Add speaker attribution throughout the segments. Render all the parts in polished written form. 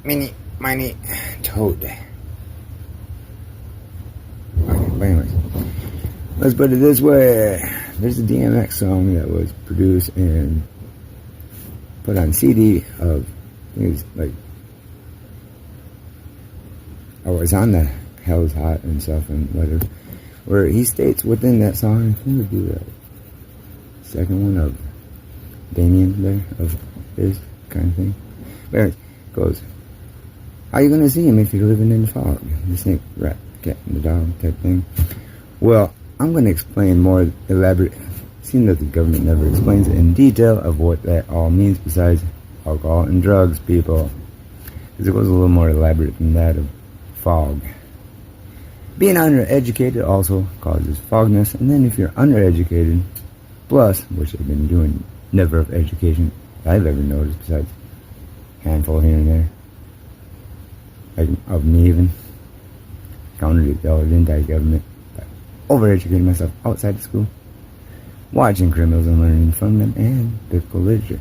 Speaker 1: Mini, miny, toad. Okay, but anyways, let's put it this way. There's a DMX song that was produced and put on CD of, I think it's like, oh, it's on the Hell's Hot and stuff and whatever, where he states within that song, I think it would be the second one of Damien there, of his kind of thing. But anyways, goes, how you gonna see him if you're living in the fog? The snake, rat, cat, and the dog type thing. Well, I'm gonna explain more elaborate, seeing that the government never explains it in detail of what that all means besides alcohol and drugs, people. Because it goes a little more elaborate than that of fog. Being undereducated also causes fogness, and then if you're undereducated, plus, which I've been doing never of education I've ever noticed besides handful here and there, like of me even, counted the anti-government, overeducating myself outside of school, watching criminals and learning from them, and biblical literature.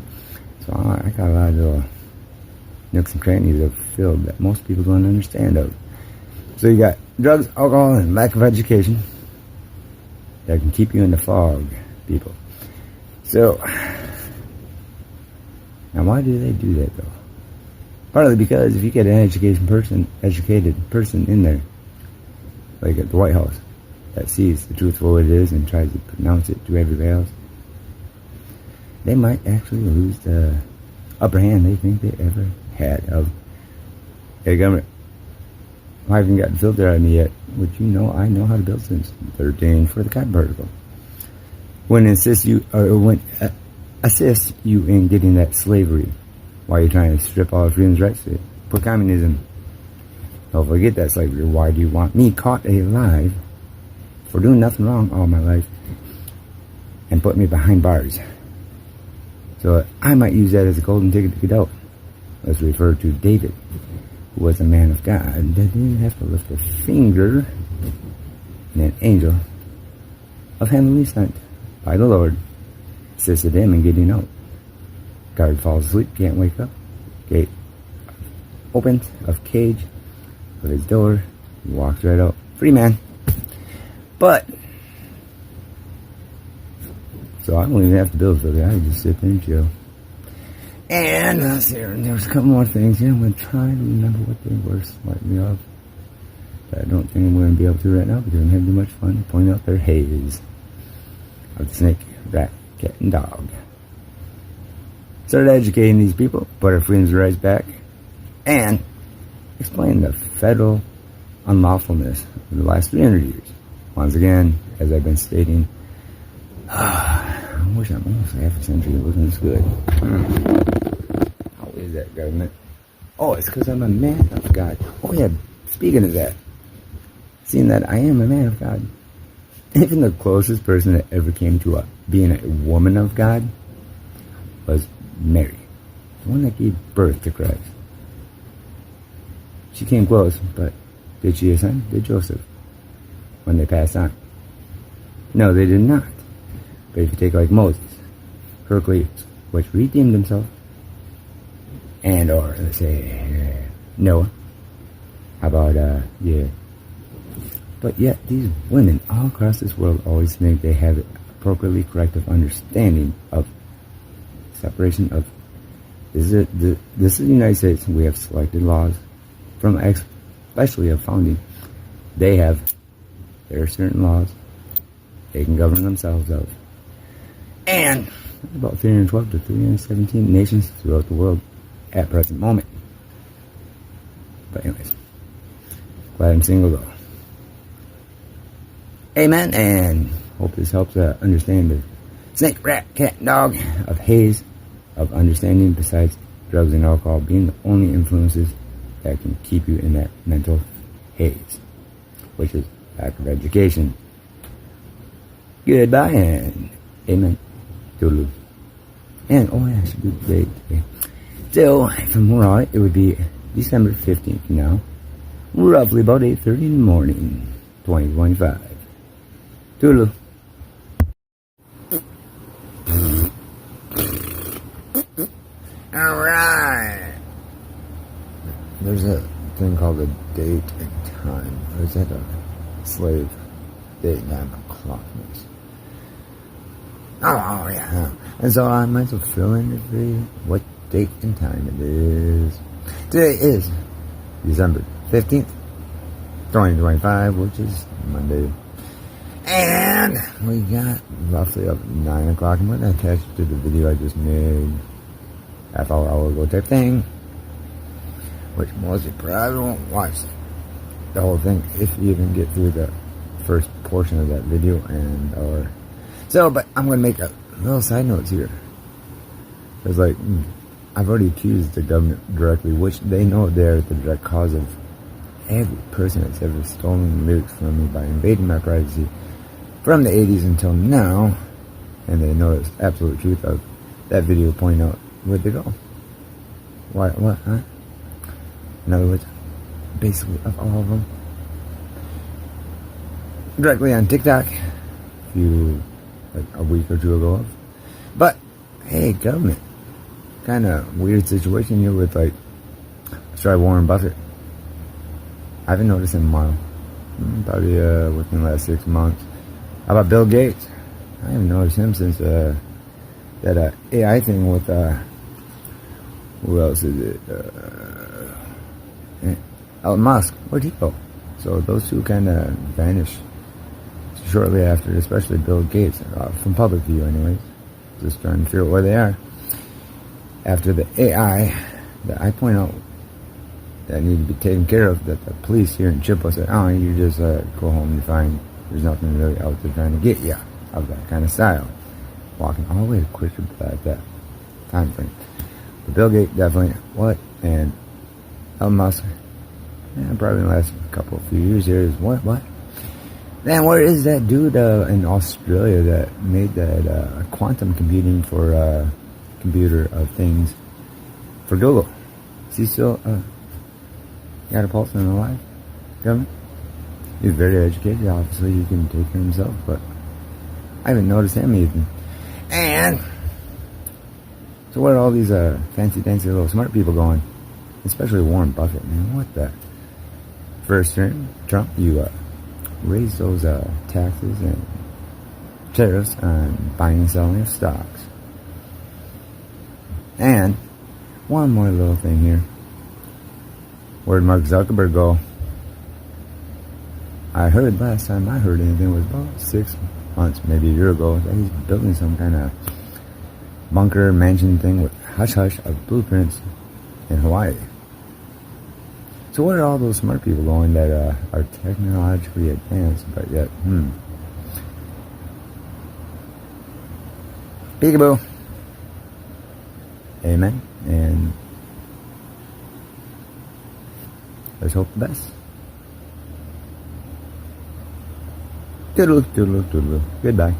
Speaker 1: So I got a lot of little nooks and crannies of field that most people don't understand of. So you got drugs, alcohol, and lack of education that can keep you in the fog, people. So, now why do they do that though? Partly because if you get an educated person in there, like at the White House, that sees the truth for what it is and tries to pronounce it to everybody else, they might actually lose the upper hand they think they ever had of, hey government, I haven't gotten filter out of me yet, which you know I know how to build since 13 for the cotton particle. When assist you in getting that slavery, while you're trying to strip all the freedom's rights to put communism. Don't forget that slavery. Why do you want me caught alive for doing nothing wrong all my life and put me behind bars? So I might use that as a golden ticket to get out. Let's refer to David, who was a man of God that didn't have to lift a finger, and an angel of heavenly sent by the Lord assisted him in getting out. Guard falls asleep, can't wake up. Gate opens of cage of his door, he walks right out. Free man. But so I don't even have to build for that. I just sit there and chill. And there's a couple more things here. I'm going to try to remember what they were slightly of. But I don't think I'm going to be able to right now because I'm having too much fun pointing out their haze of the snake, rat, cat, and dog. Started educating these people, put our freedom's rights back, and explain the federal unlawfulness of the last 300 years. Once again, as I've been stating, I wish I'm almost half a century looking this good. How is that, government? Oh, it's because I'm a man of God. Oh yeah, speaking of that, seeing that I am a man of God, even the closest person that ever came to being a woman of God was Mary, the one that gave birth to Christ. She came close, but did she a son? Did Joseph? When they passed on? No, they did not. But if you take like Moses, Hercules, which redeemed himself, and or let's say Noah, how about but yet these women all across this world always think they have appropriately corrective understanding of separation of this is the United States. We have selected laws from especially of founding. There are certain laws they can govern themselves of, and about 312 to 317 nations throughout the world at present moment. But anyways, glad I'm single though. Amen, and hope this helps understand the snake, rat, cat, and dog of haze of understanding, besides drugs and alcohol being the only influences that can keep you in that mental haze, which is lack of education. Goodbye and amen. Toodaloo. And oh yeah, I should do the date today. So from where on it would be December 15th now, roughly about 8:30 in the morning, 2025. Toodaloo. Alright. there's a thing called a date and time. Or is that a slave date and time clock? Oh, yeah. And so I might as well fill in what date and time it is. Today is December 15th, 2025, which is Monday. And we got roughly up 9 o'clock. I'm going to attach it to the video I just made hour ago type thing, which most of you probably won't watch the whole thing if you even get through the first portion of that video. But I'm going to make a little side notes here. It's like, I've already accused the government directly, which they know they're the direct cause of every person that's ever stolen lyrics from me by invading my privacy from the 80s until now. And they know the absolute truth of that video, pointing out where'd they go. Why, what, huh? In other words, basically of all of them. Directly on TikTok, a week or two ago. But, hey, government. Kind of weird situation here with, let's try Warren Buffett. I haven't noticed him in a while. Probably within the last 6 months. How about Bill Gates? I haven't noticed him since that AI thing with, who else is it? Elon Musk. Where'd he go? So those two kind of vanished shortly after, especially Bill Gates, from public view anyways. Just trying to figure out where they are. After the AI that I point out that need to be taken care of, that the police here in Chippewa said, oh, you just go home, you're fine. There's nothing really out there trying to get you, of that kind of style. Walking all the way quicker at that time frame. But Bill Gates, definitely, what? And Elon Musk, probably in the last few years here is what? Then where is that dude in Australia that made that quantum computing for computer of things for Google? Is he still got a pulse and alive? Government? He's very educated, obviously he can take care of himself, but I haven't noticed him even. And so where are all these fancy dancy little smart people going? Especially Warren Buffett, man. What the? First term, Trump, you raise those taxes and tariffs on buying and selling of stocks. And one more little thing here. Where'd Mark Zuckerberg go? I heard last time I heard anything was about 6 months, maybe a year ago, that he's building some kind of bunker mansion thing with hush-hush of blueprints in Hawaii. So where are all those smart people going that are technologically advanced, but yet, peekaboo. Amen. And let's hope the best. Toodaloo, toodaloo, toodaloo. Goodbye.